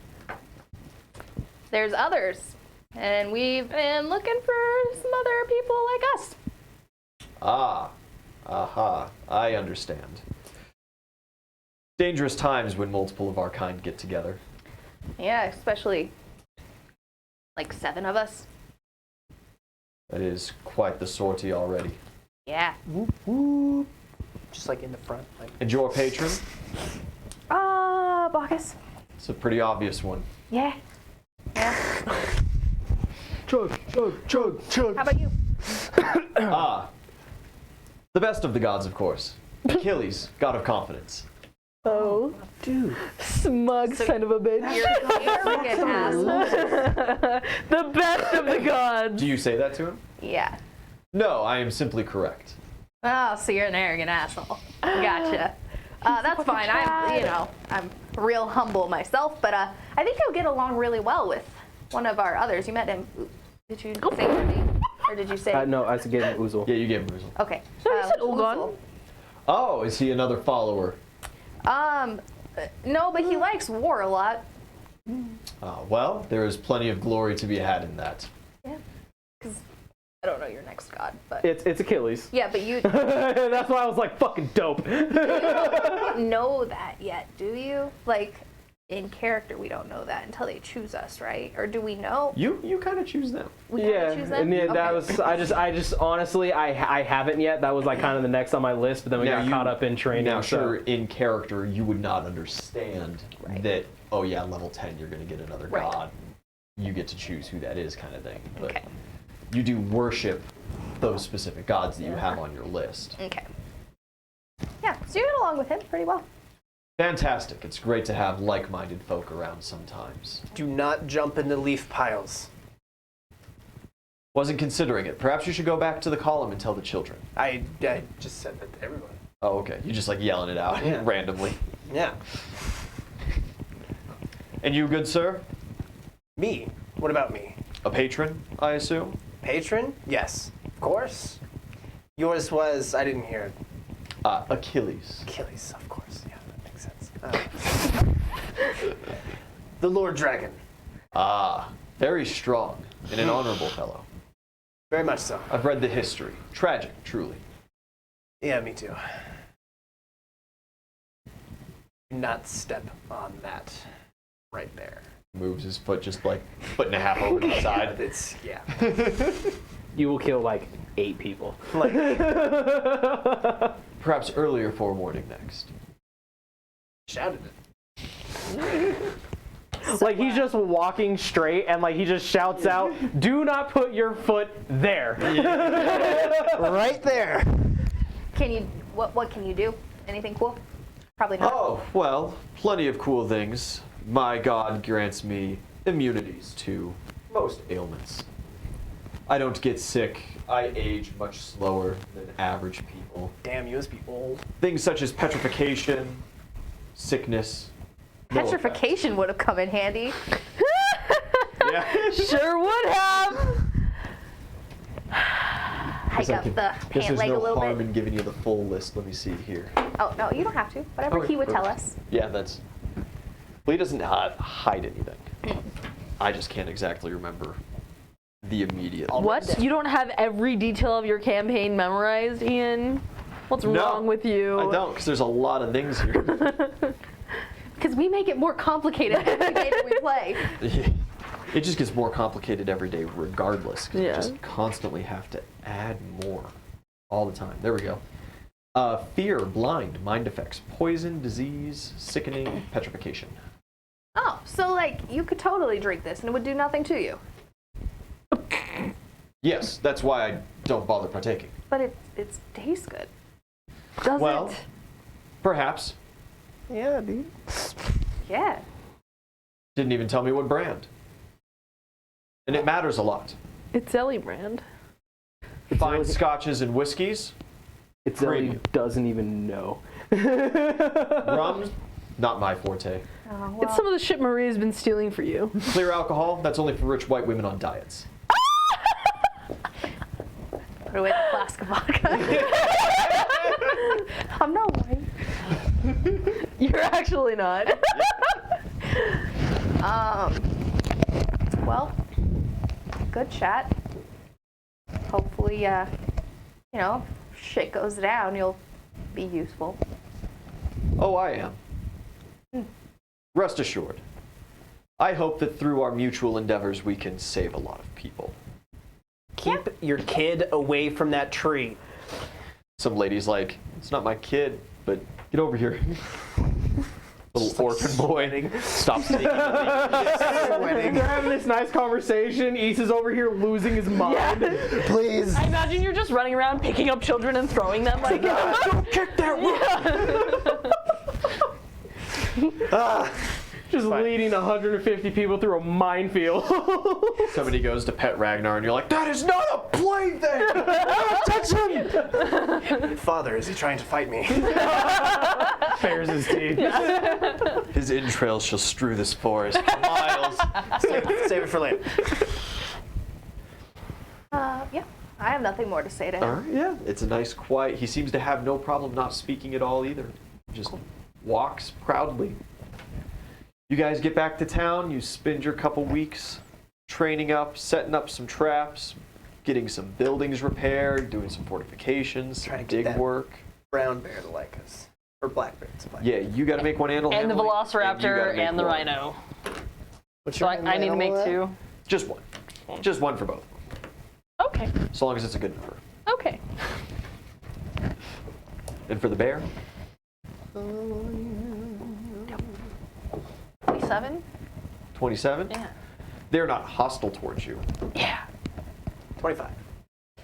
There's others, and we've been looking for some other people like us. Ah, aha, I understand. Dangerous times when multiple of our kind get together. Yeah, especially like 7 of us. That is quite the sortie already. Yeah. Just like in the front. Like, And your patron? Bacchus. It's a pretty obvious one. Yeah. Yeah. Chug, chug, chug, chug. How about you? Ah, the best of the gods, of course. Achilles, god of confidence. Oh, Dude. smug son of a bitch. You're arrogant asshole. The best of the gods. Do you say that to him? Yeah. No, I am simply correct. Oh, so you're an arrogant asshole. Gotcha. That's fine. I'm real humble myself, but I think he'll get along really well with one of our others. You met him. Did you say your name? Or did you say? No, I gave him Oozle. Yeah, you gave him Rizzle. Okay. you said Ulgon. Uzel. Oh, is he another follower? No, but he likes war a lot. Well, there is plenty of glory to be had in that. Yeah. Because I don't know your next god, but. It's Achilles. Yeah, but you That's why I was like, fucking dope. don't know that yet, do you? Like, in character, we don't know that until they choose us, right? Or do we know? You kind of choose them. We kinda Yeah, choose them? and yeah, that Okay. was I just honestly I haven't yet. That was like kind of the next on my list, but then we Now got you- caught up in training. Now, so- sure, in character, you would not understand Right. that, oh yeah, level 10, you're going to get another Right. god. You get to choose who that is kind of thing. But Okay. you do worship those specific gods that you have on your list. Okay. Yeah, so you get along with him pretty well. Fantastic. It's great to have like-minded folk around sometimes. do not jump into leaf piles. Wasn't considering it. Perhaps you should go back to the column and tell the children. I just said that to everyone. Oh, okay. You just like yelling it out Yeah. randomly. Yeah. And you, good sir? Me. What about me? A patron, I assume? Patron? Yes. Of course. Yours was, I didn't hear it. Achilles. Achilles, of course. Yeah, that makes sense. The Lord Dragon. Ah, very strong and an honorable fellow. Very much so. I've read the history. Tragic, truly. Yeah, me too. Do not step on that right there. Moves his foot just like foot and a half over to the side. It's, yeah. You will kill like 8 people. Like, Perhaps earlier forewarning next. shouted it. Like he's just walking straight and like he just shouts out, "Do not put your foot there." Right there. Can you, what can you do? Anything cool? Probably not. Oh, well, plenty of cool things. My god grants me immunities to most ailments. I don't get sick. I age much slower than average people. Damn, you must be old. Things such as petrification, sickness. no effect. Petrification would have come in handy. Yeah. Sure would have. Hike up the Guess pant there's leg no a little harm bit. in giving you the full list. Let me see here. Oh, no, you don't have to. Whatever Okay, he would tell perfect. us. Yeah, that's. Well, he doesn't hide anything. I just can't exactly remember the immediate. What? You don't have every detail of your campaign memorized, Ian? What's No, wrong with you? I don't, because there's a lot of things here. Because we make it more complicated every day that we play. It just gets more complicated every day regardless, because you Yeah. just constantly have to add more all the time. There we go. Fear, blind, mind effects, poison, disease, sickening, petrification. Oh, so like you could totally drink this and it would do nothing to you. Yes, that's why I don't bother partaking. But it tastes good. Does Well, it? perhaps. Yeah, dude. Yeah. Didn't even tell me what brand. And it matters a lot. It's Ellie brand. Fine scotches and whiskeys. It's Ellie Premium. doesn't even know. Rum, not my forte. Oh, well. It's some of the shit Maria's been stealing for you. Clear alcohol, that's only for rich white women on diets. Put away the flask of vodka. I'm not white. You're actually not. Well, good chat. Hopefully, shit goes down, you'll be useful. Oh, I am. Rest assured. I hope that through our mutual endeavors we can save a lot of people. Keep your kid away from that tree. Some lady's like, it's not my kid, but get over here. Little orphan boy. Stop sneaking at me. They're having this nice conversation. Issa's over here losing his mind. Please. I imagine you're just running around picking up children and throwing them like. Don't kick that rock! Just leading 150 people through a minefield. Somebody goes to pet Ragnar and you're like, that is not a plaything! Don't touch him! Father, is he trying to fight me? Bares his teeth. His entrails shall strew this forest for miles. Save it for later. Yeah, I have nothing more to say to him. All right, yeah. It's a nice quiet. He seems to have no problem not speaking at all either. Just walks proudly. You guys get back to town. You spend your couple weeks training up, setting up some traps, getting some buildings repaired, doing some fortifications, Trying to dig get that work. Brown bear to like us. Or black bear. It's black. Yeah, you got to make one animal And the handling, Velociraptor you gotta make and the one. Rhino. What's So your I need to make animal 2. Just one. Just one for both. Okay. As long as it's a good number. Okay. And for the bear? 27? 27? Yeah. They're not hostile towards you. Yeah. 25.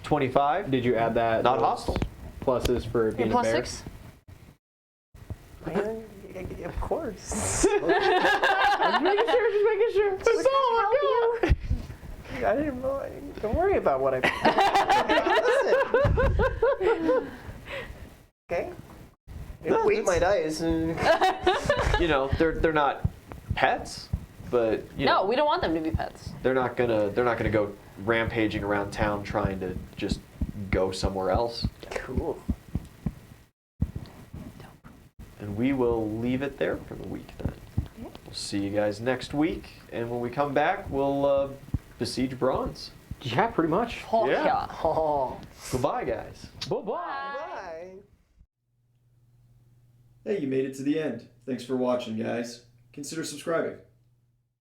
25? Did you add that? Not those hostile. Pluses for being a bear? +6? Man, of course. Just making sure. Would that help you? I didn't know. Don't worry about what I. Listen. Okay. No, Weight my dice. You know, they're not pets, but you No, know, we don't want them to be pets. they're not gonna go rampaging around town trying to just go somewhere else. Cool. And we will leave it there for the week then. We'll see you guys next week, and when we come back, we'll besiege Bronze. Yeah, pretty much. Oh, Yeah. yeah. Oh. Goodbye, guys. Bye-bye. Bye. Hey, you made it to the end. Thanks for watching, guys. Consider subscribing.